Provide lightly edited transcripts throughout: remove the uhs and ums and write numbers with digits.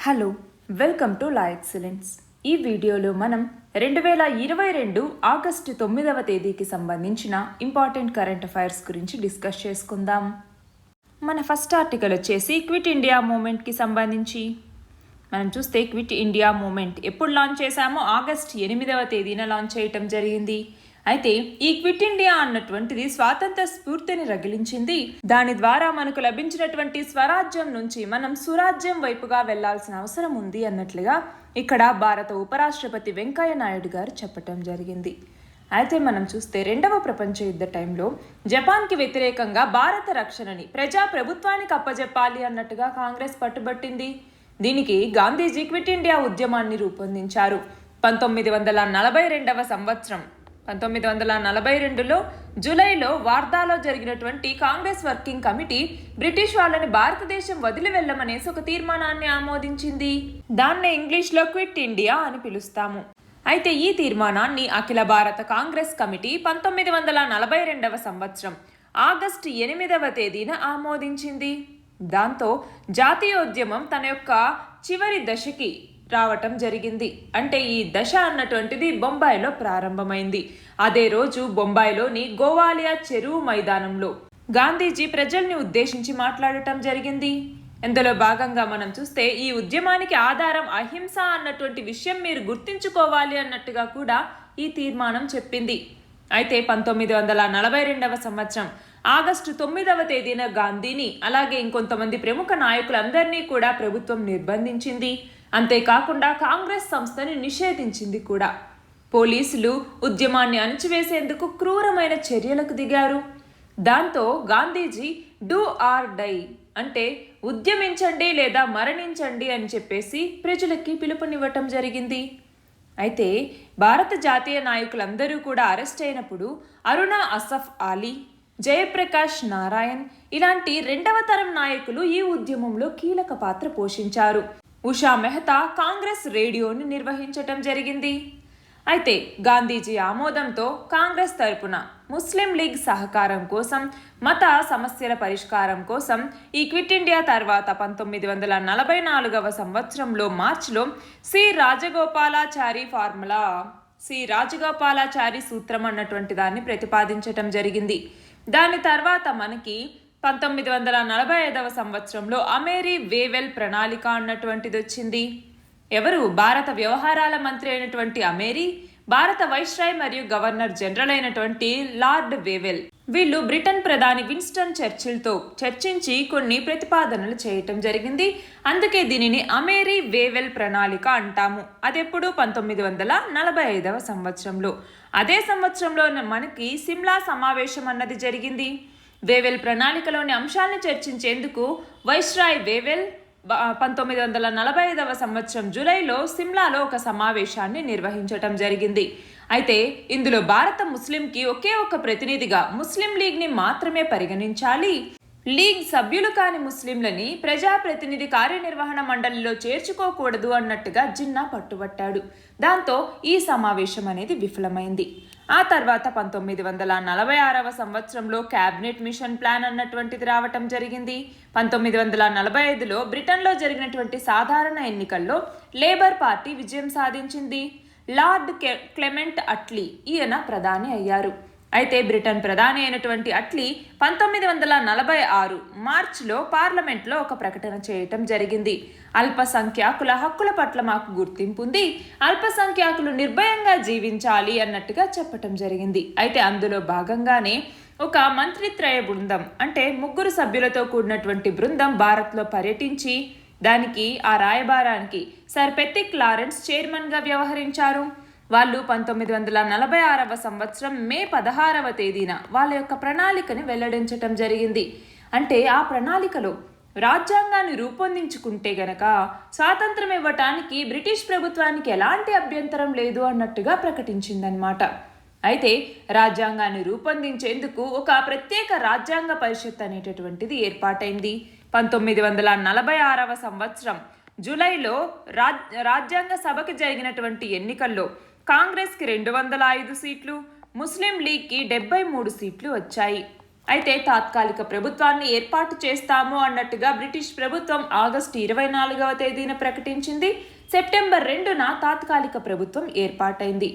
Hello, welcome to law excellence. ఈ వీడియోలో మనం 2022 ఆగస్టు 9వ తేదీకి సంబంధించిన ఇంపార్టెంట్ కరెంట్ అఫైర్స్ గురించి డిస్కస్ చేసుకుందాం. మన ఫస్ట్ ఆర్టికల్ వచ్చేసి క్విట్ ఇండియా మూమెంట్కి సంబంధించి. మనం చూస్తే క్విట్ ఇండియా మూమెంట్ ఎప్పుడు లాంచ్ చేశామో ఆగస్టు 8వ తేదీన లాంచ్ చేయటం జరిగింది. అయితే ఈ క్విట్ ఇండియా అన్నటువంటిది స్వాతంత్ర స్ఫూర్తిని రగిలించింది. దాని ద్వారా మనకు లభించినటువంటి స్వరాజ్యం నుంచి మనం సురాజ్యం వైపుగా వెళ్లాల్సిన అవసరం ఉంది అన్నట్లుగా ఇక్కడ భారత ఉపరాష్ట్రపతి వెంకయ్య నాయుడు గారు చెప్పటం జరిగింది. అయితే మనం చూస్తే రెండవ ప్రపంచ యుద్ధ టైంలో జపాన్కి వ్యతిరేకంగా భారత రక్షణని ప్రభుత్వానికి అప్పజెప్పాలి అన్నట్టుగా కాంగ్రెస్ పట్టుబట్టింది. దీనికి గాంధీజీ క్విట్ ఇండియా ఉద్యమాన్ని రూపొందించారు. 1942వ సంవత్సరం 1942లో జూలైలో వార్ధాలో జరిగినటువంటి కాంగ్రెస్ వర్కింగ్ కమిటీ బ్రిటిష్ వాళ్ళని భారతదేశం వదిలి వెళ్ళమనేసి ఒక తీర్మానాన్ని ఆమోదించింది. దాన్నే ఇంగ్లీష్లో క్విట్ ఇండియా అని పిలుస్తాము. అయితే ఈ తీర్మానాన్ని అఖిల భారత కాంగ్రెస్ కమిటీ 1942వ సంవత్సరం ఆగస్టు 8వ తేదీన ఆమోదించింది. దాంతో జాతీయోద్యమం తన యొక్క చివరి దశకి రావటం జరిగింది. అంటే ఈ దశ అన్నటువంటిది బొంబాయిలో ప్రారంభమైంది. అదే రోజు బొంబాయిలోని గోవాలియా చెరువు మైదానంలో గాంధీజీ ప్రజల్ని ఉద్దేశించి మాట్లాడటం జరిగింది. ఇందులో భాగంగా మనం చూస్తే ఈ ఉద్యమానికి ఆధారం అహింస అన్నటువంటి విషయం మీరు గుర్తించుకోవాలి అన్నట్టుగా కూడా ఈ తీర్మానం చెప్పింది. అయితే 1942వ సంవత్సరం ఆగస్టు 9వ తేదీన గాంధీని అలాగే ఇంకొంతమంది ప్రముఖ నాయకులందరినీ కూడా ప్రభుత్వం నిర్బంధించింది. అంతేకాకుండా కాంగ్రెస్ సంస్థని నిషేధించింది కూడా. పోలీసులు ఉద్యమాన్ని అణచివేసేందుకు క్రూరమైన చర్యలకు దిగారు. దాంతో గాంధీజీ డూ ఆర్ డై అంటే ఉద్యమించండి లేదా మరణించండి అని చెప్పేసి ప్రజలకి పిలుపునివ్వటం జరిగింది. అయితే భారత జాతీయ నాయకులందరూ కూడా అరెస్ట్ అయినప్పుడు అరుణా అసఫ్ అలీ, జయప్రకాష్ నారాయణ్ ఇలాంటి రెండవ తరం నాయకులు ఈ ఉద్యమంలో కీలక పాత్ర పోషించారు. ఉషా మెహతా కాంగ్రెస్ రేడియోని నిర్వహించటం జరిగింది. అయితే గాంధీజీ ఆమోదంతో కాంగ్రెస్ తరపున ముస్లిం లీగ్ సహకారం కోసం, మత సమస్యల పరిష్కారం కోసం ఈ క్విట్ ఇండియా తర్వాత 1944వ సంవత్సరంలో మార్చిలో సి రాజగోపాలాచారి సూత్రం అన్నటువంటి దాన్ని ప్రతిపాదించటం జరిగింది. దాని తర్వాత మనకి 1945వ సంవత్సరంలో అమేరీ వేవెల్ ప్రణాళిక అన్నటువంటిది వచ్చింది. ఎవరు? భారత వ్యవహారాల మంత్రి అయినటువంటి అమేరీ, భారత వైస్రాయ్ మరియు గవర్నర్ జనరల్ అయినటువంటి లార్డ్ వేవెల్ వీళ్ళు బ్రిటన్ ప్రధాని విన్స్టన్ చర్చిల్తో చర్చించి కొన్ని ప్రతిపాదనలు చేయటం జరిగింది. అందుకే దీనిని అమేరీ వేవెల్ ప్రణాళిక అంటాము. అదెప్పుడు 1945వ సంవత్సరంలో. అదే సంవత్సరంలో మనకి సిమ్లా సమావేశం అన్నది జరిగింది. వేవెల్ ప్రణాళికలోని అంశాలను చర్చించేందుకు వైస్రాయ్ వేవెల్ 1945వ సంవత్సరం జూలైలో సిమ్లాలో ఒక సమావేశాన్ని నిర్వహించటం జరిగింది. అయితే ఇందులో భారత ముస్లింకి ఒకే ఒక ప్రతినిధిగా ముస్లిం లీగ్ని మాత్రమే పరిగణించాలి, లీగ్ సభ్యులు కాని ముస్లింలని ప్రజాప్రతినిధి కార్యనిర్వహణ మండలిలో చేర్చుకోకూడదు అన్నట్టుగా జిన్నా పట్టుబట్టాడు. దాంతో ఈ సమావేశం అనేది విఫలమైంది. ఆ తర్వాత 1946వ సంవత్సరంలో క్యాబినెట్ మిషన్ ప్లాన్ అన్నటువంటిది రావటం జరిగింది. 1945లో బ్రిటన్లో జరిగినటువంటి సాధారణ ఎన్నికల్లో లేబర్ పార్టీ విజయం సాధించింది. లార్డ్ క్లెమెంట్ అట్లీ ఈయన ప్రధాని అయ్యారు. అయితే బ్రిటన్ ప్రధాని అయినటువంటి అట్లీ 1946 మార్చిలో పార్లమెంట్లో ఒక ప్రకటన చేయటం జరిగింది. అల్పసంఖ్యాకుల హక్కుల పట్ల మాకు గుర్తింపు ఉంది, అల్పసంఖ్యాకులు నిర్భయంగా జీవించాలి అన్నట్టుగా చెప్పటం జరిగింది. అయితే అందులో భాగంగానే ఒక మంత్రిత్రయ బృందం అంటే 3 సభ్యులతో కూడినటువంటి బృందం భారత్లో పర్యటించి దానికి ఆ రాయబారానికి సర్ పెథిక్ లారెన్స్ చైర్మన్గా వ్యవహరించారు. వాళ్ళు 1946వ సంవత్సరం మే 16వ తేదీన వాళ్ళ యొక్క ప్రణాళికని వెల్లడించటం జరిగింది. అంటే ఆ ప్రణాళికలో రాజ్యాంగాన్ని రూపొందించుకుంటే గనక స్వాతంత్రం ఇవ్వటానికి బ్రిటిష్ ప్రభుత్వానికి ఎలాంటి అభ్యంతరం లేదు అన్నట్టుగా ప్రకటించిందనమాట. అయితే రాజ్యాంగాన్ని రూపొందించేందుకు ఒక ప్రత్యేక రాజ్యాంగ పరిషత్ అనేటటువంటిది ఏర్పాటైంది. 1946వ సంవత్సరం జూలైలో రాజ్యాంగ సభకి జరిగినటువంటి ఎన్నికల్లో కాంగ్రెస్కి 205 సీట్లు, ముస్లిం లీగ్కి 73 సీట్లు వచ్చాయి. అయితే తాత్కాలిక ప్రభుత్వాన్ని ఏర్పాటు చేస్తాము అన్నట్టుగా బ్రిటిష్ ప్రభుత్వం ఆగస్టు 24వ తేదీన ప్రకటించింది. సెప్టెంబర్ 2న తాత్కాలిక ప్రభుత్వం ఏర్పాటైంది.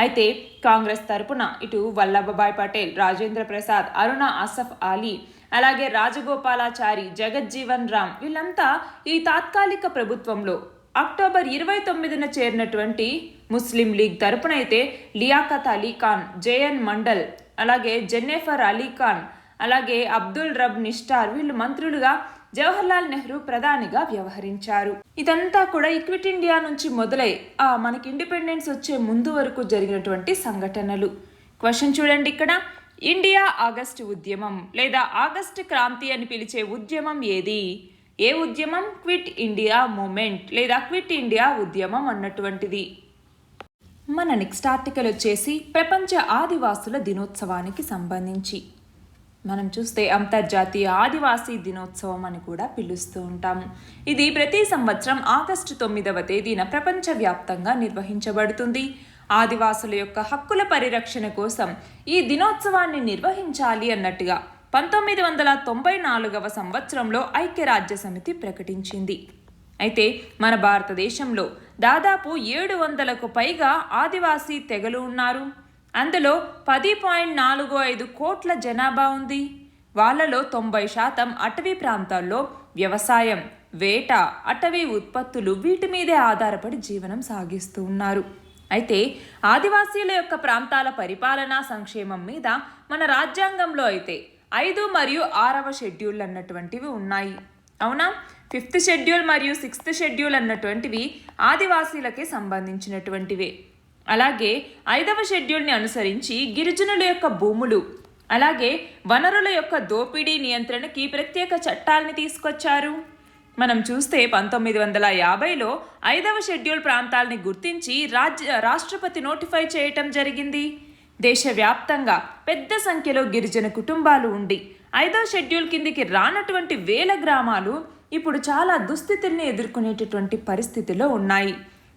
అయితే కాంగ్రెస్ తరపున ఇటు వల్లభభాయ్ పటేల్, రాజేంద్ర ప్రసాద్, అరుణ అసఫ్ అలీ, అలాగే రాజగోపాలాచారి, జగజ్జీవన్ రామ్ వీళ్ళంతా ఈ తాత్కాలిక ప్రభుత్వంలో అక్టోబర్ 29న చేరినటువంటి ముస్లిం లీగ్ తరపునైతే లియాఖత్ అలీ ఖాన్, జేఎన్ మండల్, అలాగే జెన్నెఫర్ అలీ ఖాన్, అలాగే అబ్దుల్ రబ్ నిస్టార్ వీళ్ళు మంత్రులుగా, జవహర్లాల్ నెహ్రూ ప్రధానిగా వ్యవహరించారు. ఇదంతా కూడా క్విట్ ఇండియా నుంచి మొదలై మనకి ఇండిపెండెన్స్ వచ్చే ముందు వరకు జరిగినటువంటి సంఘటనలు. క్వశ్చన్ చూడండి ఇక్కడ, ఇండియా ఆగస్టు ఉద్యమం లేదా ఆగస్టు క్రాంతి అని పిలిచే ఉద్యమం ఏది? ఏ ఉద్యమం? క్విట్ ఇండియా మూమెంట్ లేదా క్విట్ ఇండియా ఉద్యమం అన్నటువంటిది. మన నెక్స్ట్ ఆర్టికల్ వచ్చేసి ప్రపంచ ఆదివాసుల దినోత్సవానికి సంబంధించి మనం చూస్తే అంతర్జాతీయ ఆదివాసీ దినోత్సవం అని కూడా పిలుస్తూ ఉంటాము. ఇది ప్రతి సంవత్సరం ఆగస్టు 9వ తేదీన ప్రపంచవ్యాప్తంగా నిర్వహించబడుతుంది. ఆదివాసుల యొక్క హక్కుల పరిరక్షణ కోసం ఈ దినోత్సవాన్ని నిర్వహించాలి అన్నట్టుగా 1994వ సంవత్సరంలో ఐక్యరాజ్య సమితి ప్రకటించింది. అయితే మన భారతదేశంలో దాదాపు 700కు పైగా ఆదివాసీ తెగలు ఉన్నారు. అందులో 10.45 కోట్ల జనాభా ఉంది. వాళ్ళలో 90% అటవీ ప్రాంతాల్లో వ్యవసాయం, వేట, అటవీ ఉత్పత్తులు వీటి మీదే ఆధారపడి జీవనం సాగిస్తూ ఉన్నారు. అయితే ఆదివాసీల యొక్క ప్రాంతాల పరిపాలనా సంక్షేమం మీద మన రాజ్యాంగంలో అయితే 5 మరియు 6వ షెడ్యూల్ అన్నటువంటివి ఉన్నాయి. అవునా? 5th షెడ్యూల్ మరియు 6th షెడ్యూల్ అన్నటువంటివి ఆదివాసీలకి సంబంధించినటువంటివే. అలాగే 5వ షెడ్యూల్ని అనుసరించి గిరిజనుల యొక్క భూములు అలాగే వనరుల యొక్క దోపిడీ నియంత్రణకి ప్రత్యేక చట్టాలని తీసుకొచ్చారు. మనం చూస్తే 1950లో 5వ షెడ్యూల్ ప్రాంతాలని గుర్తించి రాష్ట్రపతి నోటిఫై చేయటం జరిగింది. దేశవ్యాప్తంగా పెద్ద సంఖ్యలో గిరిజన కుటుంబాలు ఉండి 5వ షెడ్యూల్ కిందికి రానటువంటి వేల గ్రామాలు ఇప్పుడు చాలా దుస్థితుల్ని ఎదుర్కొనేటటువంటి పరిస్థితిలో ఉన్నాయి.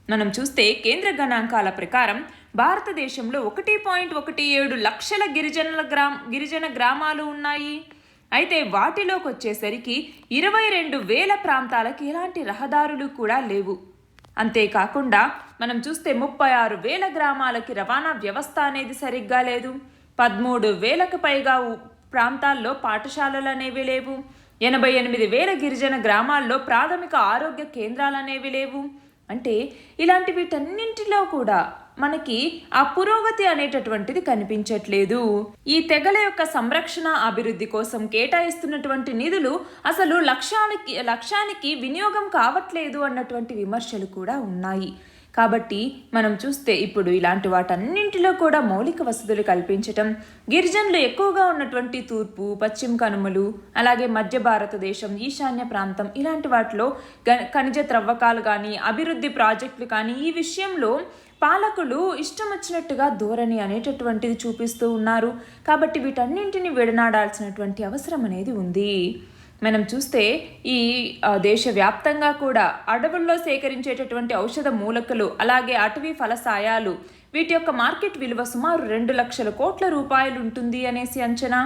మనం చూస్తే కేంద్ర గణాంకాల ప్రకారం భారతదేశంలో 1.17 లక్షల గిరిజన గ్రామాలు ఉన్నాయి. అయితే వాటిలోకి వచ్చేసరికి 22,000 ప్రాంతాలకి ఎలాంటి రహదారులు కూడా లేవు. అంతేకాకుండా మనం చూస్తే 36,000 గ్రామాలకి రవాణా వ్యవస్థ అనేది సరిగ్గా లేదు. 13,000కు పైగా ప్రాంతాల్లో పాఠశాలలు అనేవి లేవు. 88,000 గిరిజన గ్రామాల్లో ప్రాథమిక ఆరోగ్య కేంద్రాలు అనేవి లేవు. అంటే ఇలాంటి వీటన్నింటిలో కూడా మనకి ఆ పురోగతి అనేటటువంటిది కనిపించట్లేదు. ఈ తెగల యొక్క సంరక్షణ అభివృద్ధి కోసం కేటాయిస్తున్నటువంటి నిధులు అసలు లక్ష్యానికి వినియోగం కావట్లేదు అన్నటువంటి విమర్శలు కూడా ఉన్నాయి. కాబట్టి మనం చూస్తే ఇప్పుడు ఇలాంటి వాటన్నింటిలో కూడా మౌలిక వసతులు కల్పించటం, గిరిజనులు ఎక్కువగా ఉన్నటువంటి తూర్పు, పశ్చిమ కనుమలు, అలాగే మధ్య భారతదేశం, ఈశాన్య ప్రాంతం ఇలాంటి వాటిలో ఖనిజ త్రవ్వకాలు కానీ అభివృద్ధి ప్రాజెక్టులు కానీ ఈ విషయంలో పాలకులు ఇష్టం వచ్చినట్టుగా ధోరణి అనేటటువంటిది చూపిస్తూ ఉన్నారు. కాబట్టి వీటన్నింటిని విడనాడాల్సినటువంటి అవసరం అనేది ఉంది. మనం చూస్తే ఈ దేశవ్యాప్తంగా కూడా అడవుల్లో సేకరించేటటువంటి ఔషధ మూలకలు అలాగే అటవీ ఫలసాయాలు వీటి యొక్క మార్కెట్ విలువ సుమారు 2 లక్షల కోట్ల రూపాయలు ఉంటుంది అనేసి అంచనా.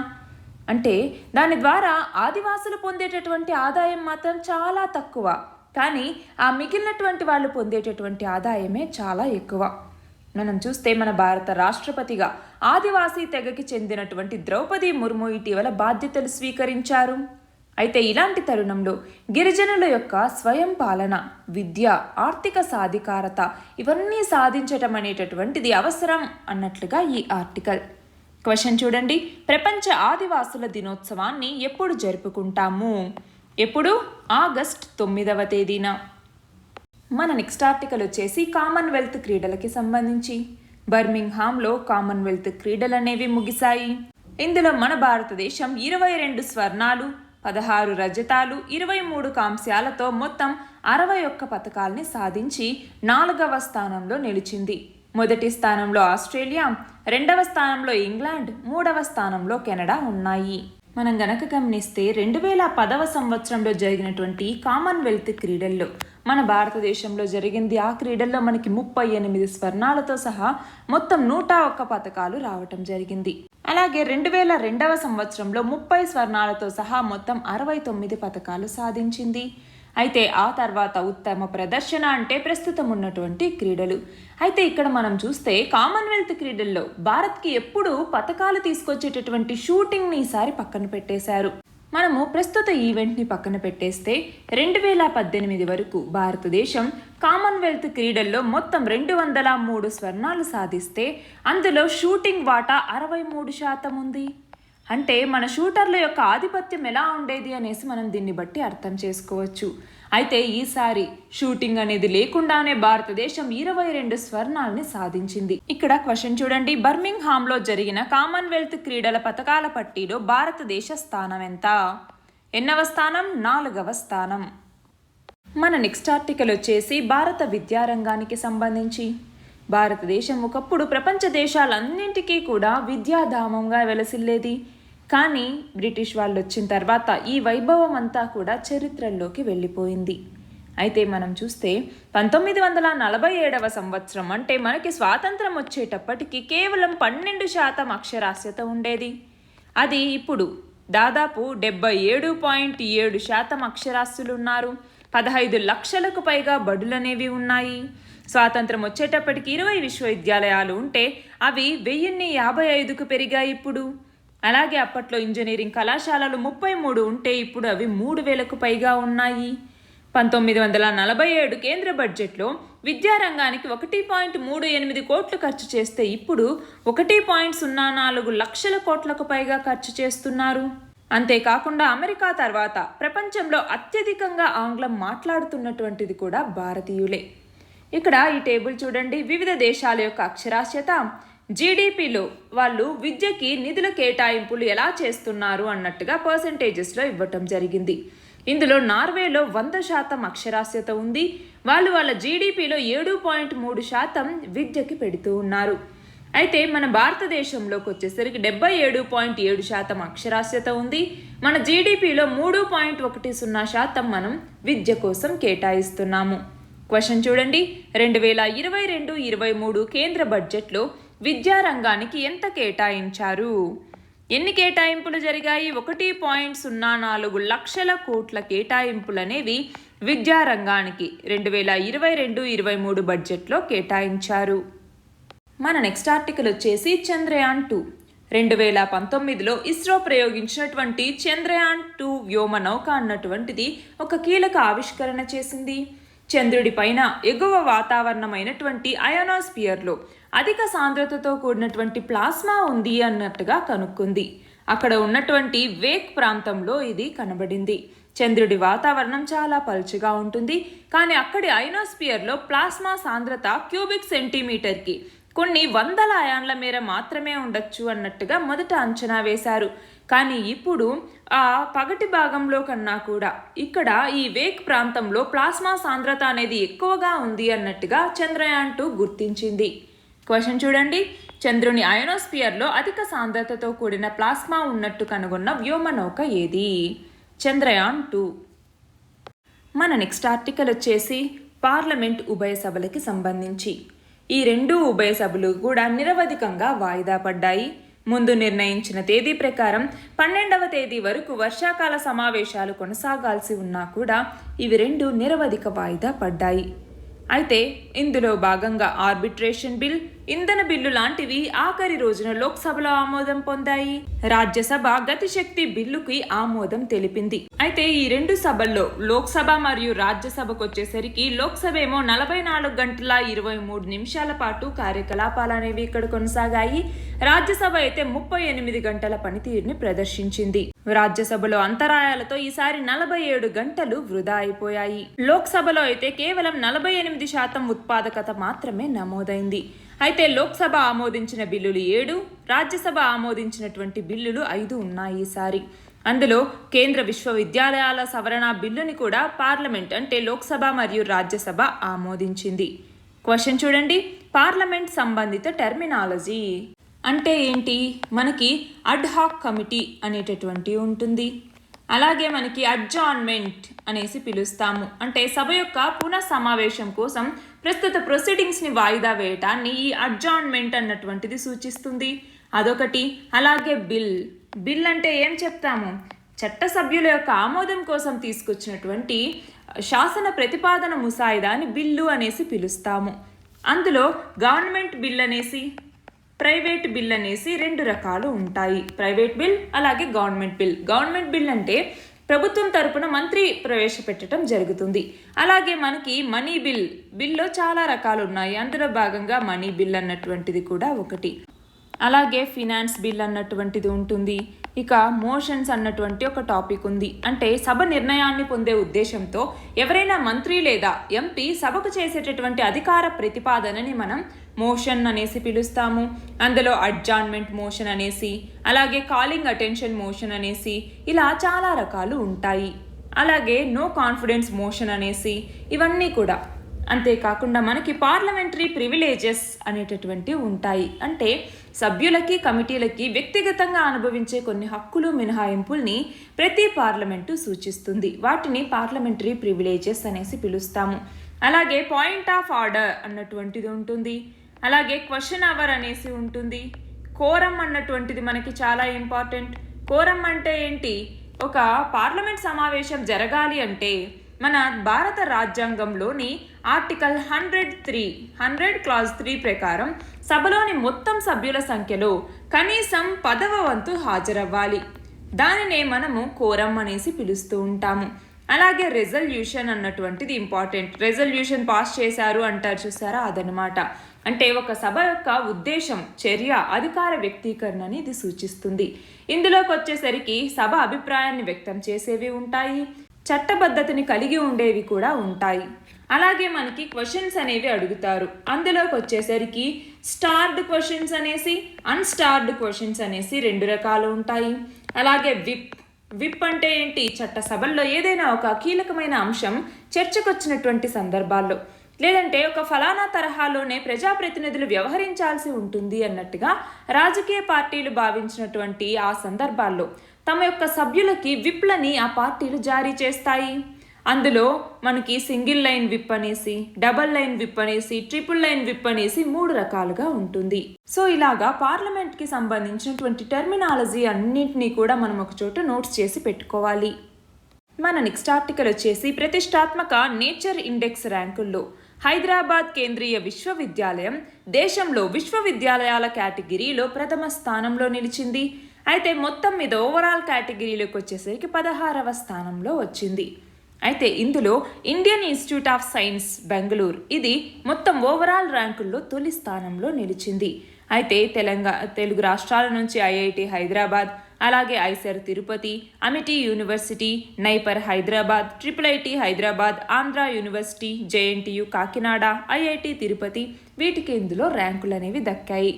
అంటే దాని ద్వారా ఆదివాసులు పొందేటటువంటి ఆదాయం మాత్రం చాలా తక్కువ, కానీ ఆ మిగిలినటువంటి వాళ్ళు పొందేటటువంటి ఆదాయమే చాలా ఎక్కువ. మనం చూస్తే మన భారత రాష్ట్రపతిగా ఆదివాసీ తెగకి చెందినటువంటి ద్రౌపది ముర్ము ఇటీవల బాధ్యతలు స్వీకరించారు. అయితే ఇలాంటి తరుణంలో గిరిజనుల యొక్క స్వయం పాలన, విద్య, ఆర్థిక సాధికారత ఇవన్నీ సాధించటం అనేటటువంటిది అవసరం అన్నట్లుగా ఈ ఆర్టికల్. క్వశ్చన్ చూడండి, ప్రపంచ ఆదివాసుల దినోత్సవాన్ని ఎప్పుడు జరుపుకుంటాము? ఎప్పుడు? ఆగస్ట్ 9వ తేదీన. మన నెక్స్ట్ ఆర్టికల్ వచ్చేసి కామన్వెల్త్ క్రీడలకి సంబంధించి. బర్మింగ్హామ్లో కామన్వెల్త్ క్రీడలు అనేవి ముగిశాయి. ఇందులో మన భారతదేశం 22 స్వర్ణాలు, 16 రజతాలు, 23 కాంస్యాలతో మొత్తం 61 పతకాల్ని సాధించి 4వ స్థానంలో నిలిచింది. మొదటి స్థానంలో ఆస్ట్రేలియా, 2వ స్థానంలో ఇంగ్లాండ్, 3వ స్థానంలో కెనడా ఉన్నాయి. మనం గనక గమనిస్తే 2010వ సంవత్సరంలో జరిగినటువంటి కామన్వెల్త్ క్రీడల్లో మన భారతదేశంలో జరిగింది. ఆ క్రీడల్లో మనకి 38 స్వర్ణాలతో సహా మొత్తం 101 పతకాలు రావటం జరిగింది. అలాగే 2002వ సంవత్సరంలో 30 స్వర్ణాలతో సహా మొత్తం 69 పతకాలు సాధించింది. అయితే ఆ తర్వాత ఉత్తమ ప్రదర్శన అంటే ప్రస్తుతం ఉన్నటువంటి క్రీడలు. అయితే ఇక్కడ మనం చూస్తే కామన్వెల్త్ క్రీడల్లో భారత్కి ఎప్పుడు పతకాలు తీసుకొచ్చేటటువంటి షూటింగ్ని ఈసారి పక్కన పెట్టేశారు. మనము ప్రస్తుత ఈవెంట్ని పక్కన పెట్టేస్తే 2018 వరకు భారతదేశం కామన్వెల్త్ క్రీడల్లో మొత్తం 203 స్వర్ణాలు సాధిస్తే అందులో షూటింగ్ వాటా 63% ఉంది. అంటే మన షూటర్ల యొక్క ఆధిపత్యం ఎలా ఉండేది అనేసి మనం దీన్ని బట్టి అర్థం చేసుకోవచ్చు. అయితే ఈసారి షూటింగ్ అనేది లేకుండానే భారతదేశం 22 స్వర్ణాలని సాధించింది. ఇక్కడ క్వశ్చన్ చూడండి, బర్మింగ్హామ్లో జరిగిన కామన్వెల్త్ క్రీడల పతకాల పట్టీలో భారతదేశ స్థానం ఎంత? ఎన్నవ స్థానం? 4వ స్థానం. మన నెక్స్ట్ ఆర్టికల్ వచ్చేసి భారత విద్యారంగానికి సంబంధించి. భారతదేశం ఒకప్పుడు ప్రపంచ దేశాలన్నింటికీ కూడా విద్యాధామంగా వెలసిల్లేది. కానీ బ్రిటిష్ వాళ్ళు వచ్చిన తర్వాత ఈ వైభవం అంతా కూడా చరిత్రలోకి వెళ్ళిపోయింది. అయితే మనం చూస్తే 1947వ సంవత్సరం అంటే మనకి స్వాతంత్రం వచ్చేటప్పటికి కేవలం 12% అక్షరాస్యత ఉండేది. అది ఇప్పుడు దాదాపు 77.7% అక్షరాస్యులు ఉన్నారు. 15 లక్షలకు పైగా బడులనేవి ఉన్నాయి. స్వాతంత్రం వచ్చేటప్పటికి 20 విశ్వవిద్యాలయాలు ఉంటే అవి 1055కు పెరిగాయి ఇప్పుడు. అలాగే అప్పట్లో ఇంజనీరింగ్ కళాశాలలు 33 ఉంటే ఇప్పుడు అవి 3000కు పైగా ఉన్నాయి. 1947 కేంద్ర బడ్జెట్లో విద్యారంగానికి 1.38 కోట్లు ఖర్చు చేస్తే ఇప్పుడు 1.04 లక్షల కోట్లకు పైగా ఖర్చు చేస్తున్నారు. అంతేకాకుండా అమెరికా తర్వాత ప్రపంచంలో అత్యధికంగా ఆంగ్లం మాట్లాడుతున్నటువంటిది కూడా భారతీయులే. ఇక్కడ ఈ టేబుల్ చూడండి, వివిధ దేశాల యొక్క అక్షరాస్యత, జీడిపిలో వాళ్ళు విద్యకి నిధుల కేటాయింపులు ఎలా చేస్తున్నారు అన్నట్టుగా పర్సెంటేజెస్లో ఇవ్వటం జరిగింది. ఇందులో నార్వేలో 100% అక్షరాస్యత ఉంది. వాళ్ళు వాళ్ళ జీడిపిలో 7.3% విద్యకి పెడుతూ ఉన్నారు. అయితే మన భారతదేశంలోకి వచ్చేసరికి 77.7% అక్షరాస్యత ఉంది. మన జీడిపిలో 3.10% మనం విద్య కోసం కేటాయిస్తున్నాము. క్వశ్చన్ చూడండి, 2022-23 కేంద్ర బడ్జెట్లో విద్యారంగానికి ఎంత కేటాయించారు? ఎన్ని కేటాయింపులు జరిగాయి? 1.04 లక్షల కోట్ల కేటాయింపులు అనేవి విద్యారంగానికి 2022-23 బడ్జెట్లో కేటాయించారు. మన నెక్స్ట్ ఆర్టికల్ వచ్చేసి చంద్రయాన్ 2. 2019లో ఇస్రో ప్రయోగించినటువంటి చంద్రయాన్ 2 వ్యోమ నౌక అన్నటువంటిది ఒక కీలక ఆవిష్కరణ చేసింది. చంద్రుడి పైన ఎగువ వాతావరణమైనటువంటి అయోనోస్పియర్లో అధిక సాంద్రతతో కూడినటువంటి ప్లాస్మా ఉంది అన్నట్టుగా కనుక్కుంది. అక్కడ ఉన్నటువంటి వేక్ ప్రాంతంలో ఇది కనబడింది. చంద్రుడి వాతావరణం చాలా పలుచగా ఉంటుంది, కానీ అక్కడి అయోనోస్పియర్లో ప్లాస్మా సాంద్రత క్యూబిక్ సెంటీమీటర్కి కొన్ని వందల అయాన్ల మేర మాత్రమే ఉండొచ్చు అన్నట్టుగా మొదట అంచనా వేశారు. కానీ ఇప్పుడు ఆ పగటి భాగంలో కన్నా కూడా ఇక్కడ ఈ వేక్ ప్రాంతంలో ప్లాస్మా సాంద్రత అనేది ఎక్కువగా ఉంది అన్నట్టుగా చంద్రయాన్ 2 గుర్తించింది. క్వశ్చన్ చూడండి, చంద్రుని అయోనోస్పియర్లో అధిక సాంద్రతతో కూడిన ప్లాస్మా ఉన్నట్టు కనుగొన్న వ్యోమ నౌక ఏది? చంద్రయాన్ 2. మన నెక్స్ట్ ఆర్టికల్ వచ్చేసి పార్లమెంట్ ఉభయ సభలకి సంబంధించి. ఈ 2 ఉభయ సభలు కూడా నిరవధికంగా వాయిదా పడ్డాయి. ముందు నిర్ణయించిన తేదీ ప్రకారం 12వ తేదీ వరకు వర్షాకాల సమావేశాలు కొనసాగాల్సి ఉన్నా కూడా ఇవి 2 నిరవధిక వాయిదా పడ్డాయి. అయితే ఇందులో భాగంగా ఆర్బిట్రేషన్ బిల్, ఇంధన బిల్లు లాంటివి ఆఖరి రోజున లోక్సభలో ఆమోదం పొందాయి. రాజ్యసభ గతిశక్తి బిల్లుకి ఆమోదం తెలిపింది. అయితే ఈ 2 సభల్లో లోక్సభ మరియు రాజ్యసభకు వచ్చేసరికి లోక్సభ ఏమో 44 గంటల 23 నిమిషాల పాటు కార్యకలాపాలు అనేవి ఇక్కడ కొనసాగాయి. రాజ్యసభ అయితే 38 గంటల పనితీరుని ప్రదర్శించింది. రాజ్యసభలో అంతరాయాలతో ఈసారి 47 గంటలు వృధా అయిపోయాయి. లోక్సభలో అయితే కేవలం 48% ఉత్పాదకత మాత్రమే నమోదైంది. అయితే లోక్సభ ఆమోదించిన బిల్లులు 7, రాజ్యసభ ఆమోదించినటువంటి బిల్లులు 5 ఉన్నాయి ఈసారి. అందులో కేంద్ర విశ్వవిద్యాలయాల సవరణ బిల్లుని కూడా పార్లమెంట్ అంటే లోక్సభ మరియు రాజ్యసభ ఆమోదించింది. క్వశ్చన్ చూడండి, పార్లమెంట్ సంబంధిత టెర్మినాలజీ అంటే ఏంటి? మనకి అడ్హాక్ కమిటీ అనేటటువంటి ఉంటుంది. అలాగే మనకి అడ్జార్న్మెంట్ అనేసి పిలుస్తాము. అంటే సభ యొక్క పునః సమావేశం కోసం ప్రస్తుత ప్రొసీడింగ్స్ని వాయిదా వేయటాన్ని ఈ అడ్జార్న్మెంట్ అన్నటువంటిది సూచిస్తుంది. అదొకటి. అలాగే బిల్ అంటే ఏం చెప్తాము? చట్టసభ్యుల యొక్క ఆమోదం కోసం తీసుకొచ్చినటువంటి శాసన ప్రతిపాదన ముసాయిదాని బిల్లు అనేసి పిలుస్తాము. అందులో గవర్నమెంట్ బిల్ అనేసి ప్రైవేట్ బిల్ అనేసి రెండు రకాలు ఉంటాయి. ప్రైవేట్ బిల్ అలాగే గవర్నమెంట్ బిల్. గవర్నమెంట్ బిల్ అంటే ప్రభుత్వం తరపున మంత్రి ప్రవేశపెట్టడం జరుగుతుంది. అలాగే మనకి మనీ బిల్లో చాలా రకాలు ఉన్నాయి. అందులో భాగంగా మనీ బిల్ అన్నటువంటిది కూడా ఒకటి. అలాగే ఫినాన్స్ బిల్ అన్నటువంటిది ఉంటుంది. ఇక మోషన్స్ అన్నటువంటి ఒక టాపిక్ ఉంది. అంటే సభ నిర్ణయాన్ని పొందే ఉద్దేశంతో ఎవరైనా మంత్రి లేదా ఎంపీ సభకు చేసేటటువంటి అధికార ప్రతిపాదనని మనం మోషన్ అనేసి పిలుస్తాము. అందులో అడ్జార్న్మెంట్ మోషన్ అనేసి, అలాగే కాలింగ్ అటెన్షన్ మోషన్ అనేసి ఇలా చాలా రకాలు ఉంటాయి. అలాగే నో కాన్ఫిడెన్స్ మోషన్ అనేసి ఇవన్నీ కూడా. అంతేకాకుండా మనకి పార్లమెంటరీ ప్రివిలేజెస్ అనేటటువంటివి ఉంటాయి. అంటే సభ్యులకి కమిటీలకి వ్యక్తిగతంగా అనుభవించే కొన్ని హక్కులు మినహాయింపుల్ని ప్రతి పార్లమెంటు సూచిస్తుంది. వాటిని పార్లమెంటరీ ప్రివిలేజెస్ అనేసి పిలుస్తాము. అలాగే పాయింట్ ఆఫ్ ఆర్డర్ అన్నటువంటిది ఉంటుంది. అలాగే క్వశ్చన్ అవర్ అనేసి ఉంటుంది. కోరం అన్నటువంటిది మనకి చాలా ఇంపార్టెంట్. కోరం అంటే ఏంటి? ఒక పార్లమెంట్ సమావేశం జరగాలి అంటే మన భారత రాజ్యాంగంలోని ఆర్టికల్ 100 క్లాజ్ 3 ప్రకారం సభలోని మొత్తం సభ్యుల సంఖ్యలో కనీసం 10వ వంతు హాజరవ్వాలి. దానినే మనము కోరం అనేసి పిలుస్తూ ఉంటాము. అలాగే రెజల్యూషన్ అన్నటువంటిది ఇంపార్టెంట్. రెజల్యూషన్ పాస్ చేశారు అంటారు చూసారా, అదనమాట. అంటే ఒక సభ యొక్క ఉద్దేశం, చర్య, అధికార వ్యక్తీకరణని ఇది సూచిస్తుంది. ఇందులోకి వచ్చేసరికి సభ అభిప్రాయాన్ని వ్యక్తం చేసేవి ఉంటాయి, చట్టబద్ధతని కలిగి ఉండేవి కూడా ఉంటాయి. అలాగే మనకి క్వశ్చన్స్ అనేవి అడుగుతారు. అందులోకి వచ్చేసరికి స్టార్డ్ క్వశ్చన్స్ అనేసి, అన్స్టార్డ్ క్వశ్చన్స్ అనేసి రెండు రకాలు ఉంటాయి. అలాగే విప్ అంటే ఏంటి? చట్టసభల్లో ఏదైనా ఒక కీలకమైన అంశం చర్చకొచ్చినటువంటి సందర్భాల్లో, లేదంటే ఒక ఫలానా తరహాలోనే ప్రజాప్రతినిధులు వ్యవహరించాల్సి ఉంటుంది అన్నట్టుగా రాజకీయ పార్టీలు భావించినటువంటి ఆ సందర్భాల్లో తమ యొక్క సభ్యులకి విప్లని ఆ పార్టీలు జారీ చేస్తాయి. అందులో మనకి సింగిల్ లైన్ విప్ అనేసి, డబల్ లైన్ విప్ అనేసి, ట్రిపుల్ లైన్ విప్ అనేసి 3 రకాలుగా ఉంటుంది. సో ఇలాగా పార్లమెంట్కి సంబంధించినటువంటి టెర్మినాలజీ అన్నింటినీ కూడా మనం ఒక చోట నోట్స్ చేసి పెట్టుకోవాలి. మన నెక్స్ట్ ఆర్టికల్ వచ్చేసి ప్రతిష్టాత్మక నేచర్ ఇండెక్స్ ర్యాంకుల్లో హైదరాబాద్ కేంద్రీయ విశ్వవిద్యాలయం దేశంలో విశ్వవిద్యాలయాల కేటగిరీలో ప్రథమ స్థానంలో నిలిచింది. అయితే మొత్తం మీద ఓవరాల్ కేటగిరీలోకి వచ్చేసరికి 16వ స్థానంలో వచ్చింది. అయితే ఇందులో Indian institute of science Bengaluru ఇది మొత్తం ఓవరాల్ ర్యాంకుల్లో తొలి స్థానంలో నిలిచింది. అయితే తెలుగు రాష్ట్రాల నుంచి ఐఐటి హైదరాబాద్, అలాగే IISER Tirupati, Amity university, NIPER Hyderabad, triple Hyderabad, Andhra university, JNTU Kakinada, IIT Tirupati వీటికి ఇందులో ర్యాంకులు అనేవి దక్కాయి.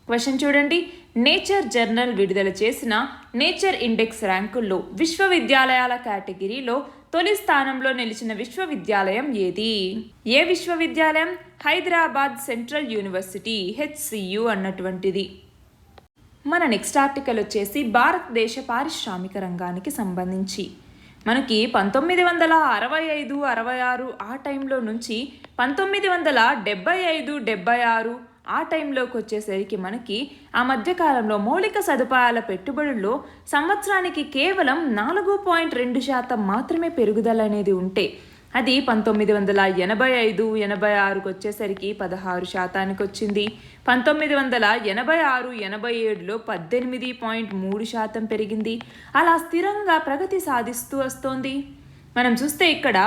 క్వశ్చన్ చూడండి, నేచర్ జర్నల్ విడుదల చేసిన నేచర్ ఇండెక్స్ ర్యాంకుల్లో విశ్వవిద్యాలయాల కేటగిరీలో తొలి స్థానంలో నిలిచిన విశ్వవిద్యాలయం ఏది? ఏ విశ్వవిద్యాలయం? హైదరాబాద్ సెంట్రల్ యూనివర్సిటీ, HCU అన్నటువంటిది. మన నెక్స్ట్ ఆర్టికల్ వచ్చేసి భారతదేశ పారిశ్రామిక రంగానికి సంబంధించి మనకి 1965-66 ఆ టైంలో నుంచి 1975-76 ఆ టైంలోకి వచ్చేసరికి మనకి ఆ మధ్యకాలంలో మౌలిక సదుపాయాల పెట్టుబడుల్లో సంవత్సరానికి కేవలం 4.2% మాత్రమే పెరుగుదల అనేది ఉంటే అది 1985-86కు వచ్చేసరికి 16% వచ్చింది. 1986-87లో 18.3% పెరిగింది. అలా స్థిరంగా ప్రగతి సాధిస్తూ వస్తోంది. మనం చూస్తే ఇక్కడ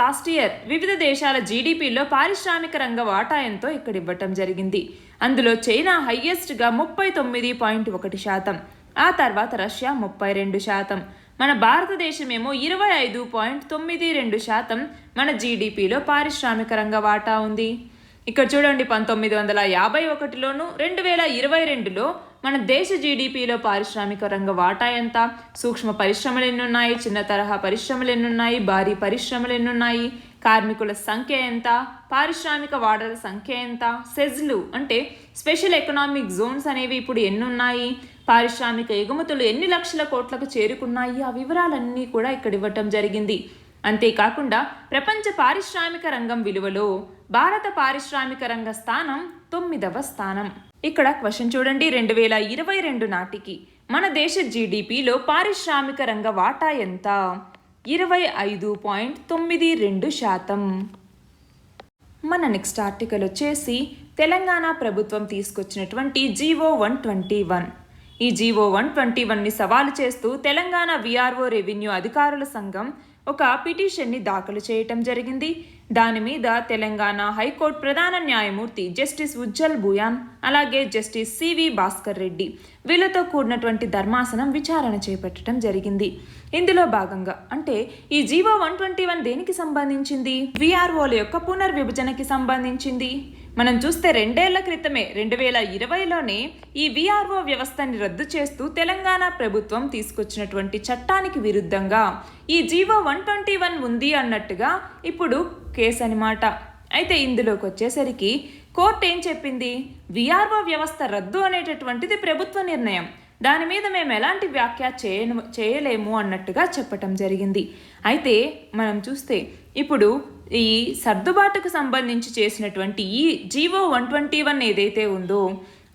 లాస్ట్ ఇయర్ వివిధ దేశాల జీడిపిలో పారిశ్రామిక రంగ వాటా ఎంతో ఇక్కడ ఇవ్వటం జరిగింది. అందులో చైనా హైయెస్ట్గా 39.1%, ఆ తర్వాత రష్యా 32%, మన భారతదేశం ఏమో 25.92% మన జీడిపిలో పారిశ్రామిక రంగ వాటా ఉంది. ఇక్కడ చూడండి 1951లోను 2022లో మన దేశ జీడిపిలో పారిశ్రామిక రంగ వాటా ఎంత? సూక్ష్మ పరిశ్రమలు ఎన్నున్నాయి, చిన్న తరహా పరిశ్రమలు ఎన్నున్నాయి, భారీ పరిశ్రమలు ఎన్నున్నాయి, కార్మికుల సంఖ్య ఎంత, పారిశ్రామిక వాడల సంఖ్య ఎంత, సెజ్లు అంటే స్పెషల్ ఎకనామిక్ జోన్స్ అనేవి ఇప్పుడు ఎన్నున్నాయి, పారిశ్రామిక ఎగుమతులు ఎన్ని లక్షల కోట్లకు చేరుకున్నాయి, ఆ వివరాలన్నీ కూడా ఇక్కడ ఇవ్వటం జరిగింది. అంతేకాకుండా ప్రపంచ పారిశ్రామిక రంగం విలువలో భారత పారిశ్రామిక రంగ స్థానం 9వ స్థానం. ఇక్కడ క్వశ్చన్ చూడండి, 2022 నాటికి మన దేశ జీడిపిలో పారిశ్రామిక రంగ వాటా ఎంత? 25.92%. మన నెక్స్ట్ ఆర్టికల్ వచ్చేసి తెలంగాణ ప్రభుత్వం తీసుకొచ్చినటువంటి జీవో 121. ఈ జీవో 121ని సవాలు చేస్తూ తెలంగాణ విఆర్ఓ రెవెన్యూ అధికారుల సంఘం ఒక పిటిషన్ని దాఖలు చేయటం జరిగింది. దాని మీద తెలంగాణ హైకోర్టు ప్రధాన న్యాయమూర్తి జస్టిస్ ఉజ్జల్ భూయాన్, అలాగే జస్టిస్ సివి భాస్కర్ రెడ్డి వీళ్ళతో కూడినటువంటి ధర్మాసనం విచారణ చేపట్టడం జరిగింది. ఇందులో భాగంగా అంటే ఈ జీవో 121 దేనికి సంబంధించింది? విఆర్ఓల యొక్క పునర్విభజనకి సంబంధించింది. మనం చూస్తే 2 ఏళ్ల క్రితమే 2020లోనే ఈ విఆర్ఓ వ్యవస్థని రద్దు చేస్తూ తెలంగాణ ప్రభుత్వం తీసుకొచ్చినటువంటి చట్టానికి విరుద్ధంగా ఈ జీవో 121 ఉంది అన్నట్టుగా ఇప్పుడు కేసు అనమాట. అయితే ఇందులోకి వచ్చేసరికి కోర్టు ఏం చెప్పింది? విఆర్ఓ వ్యవస్థ రద్దు అనేటటువంటిది ప్రభుత్వ నిర్ణయం, దాని మీద మేము ఎలాంటి వ్యాఖ్య చేయలేము అన్నట్టుగా చెప్పటం జరిగింది. అయితే మనం చూస్తే ఇప్పుడు ఈ సర్దుబాటుకు సంబంధించి చేసినటువంటి ఈ జీవో 121 ఏదైతే ఉందో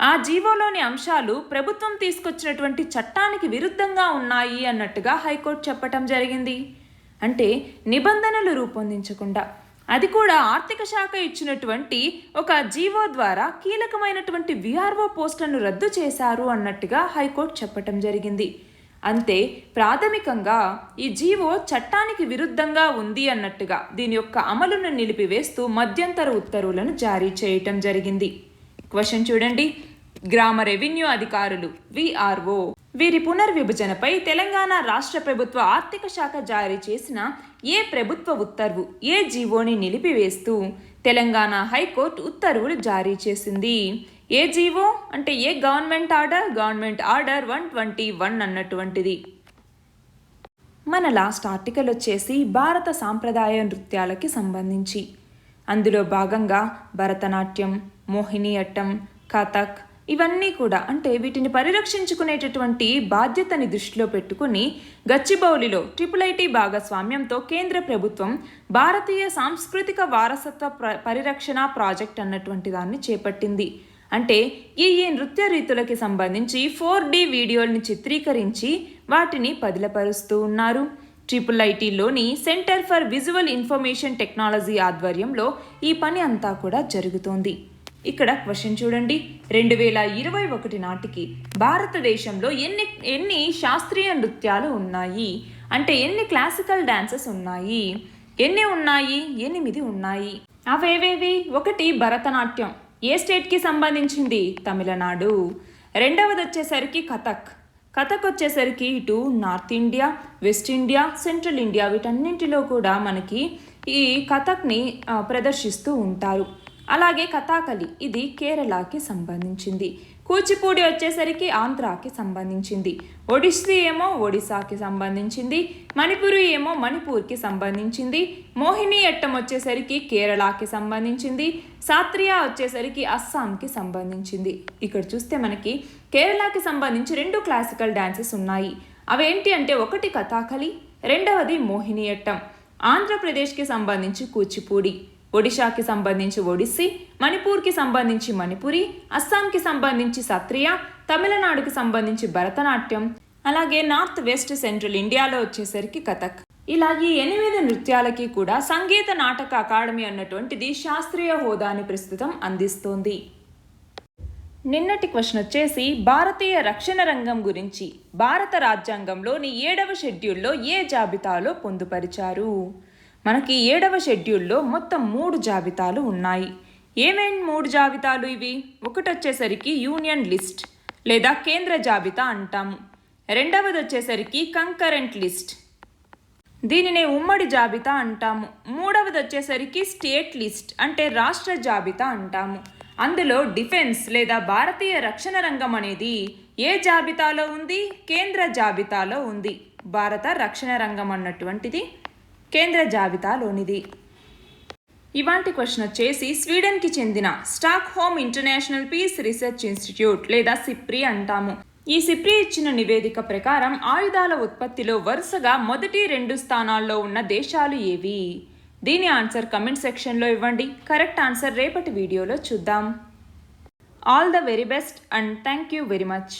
ఆ జీవోలోని అంశాలు ప్రభుత్వం తీసుకొచ్చినటువంటి చట్టానికి విరుద్ధంగా ఉన్నాయి అన్నట్టుగా హైకోర్టు చెప్పటం జరిగింది. అంటే నిబంధనలు రూపొందించకుండా, అది కూడా ఆర్థిక శాఖ ఇచ్చినటువంటి ఒక జీవో ద్వారా కీలకమైనటువంటి విఆర్ఓ పోస్టులను రద్దు చేశారు అన్నట్టుగా హైకోర్టు చెప్పటం జరిగింది. అంతే ప్రాథమికంగా ఈ జీవో చట్టానికి విరుద్ధంగా ఉంది అన్నట్టుగా దీని యొక్క అమలును నిలిపివేస్తూ మధ్యంతర ఉత్తర్వులను జారీ చేయటం జరిగింది. క్వశ్చన్ చూడండి, గ్రామ రెవెన్యూ అధికారులు విఆర్ఓ వీరి పునర్విభజనపై తెలంగాణ రాష్ట్ర ప్రభుత్వ ఆర్థిక శాఖ జారీ చేసిన ఏ ప్రభుత్వ ఉత్తర్వు, ఏ జీవోని నిలిపివేస్తూ తెలంగాణ హైకోర్టు ఉత్తర్వులు జారీ చేసింది? ఏ జీవో అంటే ఏ గవర్నమెంట్ ఆర్డర్ 121 అన్నటువంటిది. మన లాస్ట్ ఆర్టికల్ వచ్చేసి భారత సాంప్రదాయ నృత్యాలకి సంబంధించి. అందులో భాగంగా భరతనాట్యం, మోహినియట్టం, కథక్ ఇవన్నీ కూడా అంటే వీటిని పరిరక్షించుకునేటటువంటి బాధ్యతని దృష్టిలో పెట్టుకుని గచ్చిబౌలిలో IIIT భాగస్వామ్యంతో కేంద్ర ప్రభుత్వం భారతీయ సాంస్కృతిక వారసత్వ పరిరక్షణ ప్రాజెక్ట్ అన్నటువంటి దాన్ని చేపట్టింది. అంటే ఈ నృత్య రీతులకి సంబంధించి 4D వీడియోల్ని చిత్రీకరించి వాటిని పదిలపరుస్తూ ఉన్నారు. IIITలోని centre for visual information technology ఆధ్వర్యంలో ఈ పని అంతా కూడా జరుగుతోంది. ఇక్కడ క్వశ్చన్ చూడండి, 2021 నాటికి భారతదేశంలో ఎన్ని శాస్త్రీయ నృత్యాలు ఉన్నాయి? అంటే ఎన్ని క్లాసికల్ డాన్సెస్ ఉన్నాయి? ఎన్ని ఉన్నాయి? 8 ఉన్నాయి. అవేవేవి? 1 భరతనాట్యం, ఏ స్టేట్కి సంబంధించింది? తమిళనాడు. రెండవది వచ్చేసరికి కథక్ వచ్చేసరికి ఇటు north India, west India, central India వీటన్నింటిలో కూడా మనకి ఈ కథక్ని ప్రదర్శిస్తూ ఉంటారు. అలాగే కథాకళి ఇది కేరళకి సంబంధించింది. కూచిపూడి వచ్చేసరికి ఆంధ్రాకి సంబంధించింది. ఒడిస్సీ ఏమో ఒడిశాకి సంబంధించింది. మణిపురి ఏమో మణిపూర్కి సంబంధించింది. మోహినియట్టం వచ్చేసరికి కేరళకి సంబంధించింది. సాత్రియా వచ్చేసరికి అస్సాంకి సంబంధించింది. ఇక్కడ చూస్తే మనకి కేరళకి సంబంధించి 2 క్లాసికల్ డాన్సెస్ ఉన్నాయి. అవేంటి అంటే 1 కథాకళి, రెండవది మోహినియట్టం. ఆంధ్రప్రదేశ్కి సంబంధించి కూచిపూడి, ఒడిశాకి సంబంధించి ఒడిస్సీ, మణిపూర్కి సంబంధించి మణిపురి, అస్సాంకి సంబంధించి సత్రియా, తమిళనాడుకి సంబంధించి భరతనాట్యం, అలాగే నార్త్ వెస్ట్ సెంట్రల్ ఇండియాలో వచ్చేసరికి కథక్. ఇలా ఈ 8 నృత్యాలకి కూడా సంగీత నాటక అకాడమీ అన్నటువంటిది శాస్త్రీయ హోదాని ప్రస్తుతం అందిస్తోంది. నిన్నటి క్వశ్చన్ వచ్చేసి భారతీయ రక్షణ రంగం గురించి భారత రాజ్యాంగంలోని 7వ షెడ్యూల్లో ఏ జాబితాలో పొందుపరిచారు? మనకి 7వ షెడ్యూల్లో మొత్తం 3 జాబితాలు ఉన్నాయి. ఏమేం 3 జాబితాలు ఇవి? ఒకటి వచ్చేసరికి యూనియన్ లిస్ట్ లేదా కేంద్ర జాబితా అంటాము. రెండవది వచ్చేసరికి కంకరెంట్ లిస్ట్, దీనినే ఉమ్మడి జాబితా అంటాము. మూడవది వచ్చేసరికి స్టేట్ లిస్ట్ అంటే రాష్ట్ర జాబితా అంటాము. అందులో డిఫెన్స్ లేదా భారతీయ రక్షణ రంగం అనేది ఏ జాబితాలో ఉంది? కేంద్ర జాబితాలో ఉంది. భారత రక్షణ రంగం అన్నటువంటిది కేంద్ర జాబితాలోనిది. ఇవాంటి క్వశ్చన్ వచ్చేసి స్వీడన్కి చెందిన Stockholm international peace research institute లేదా సిప్రి అంటాము. ఈ సిప్రి ఇచ్చిన నివేదిక ప్రకారం ఆయుధాల ఉత్పత్తిలో వరుసగా మొదటి 2 స్థానాల్లో ఉన్న దేశాలు ఏవి? దీని ఆన్సర్ కమెంట్ సెక్షన్లో ఇవ్వండి. కరెక్ట్ ఆన్సర్ రేపటి వీడియోలో చూద్దాం. All the very best and thank you very much.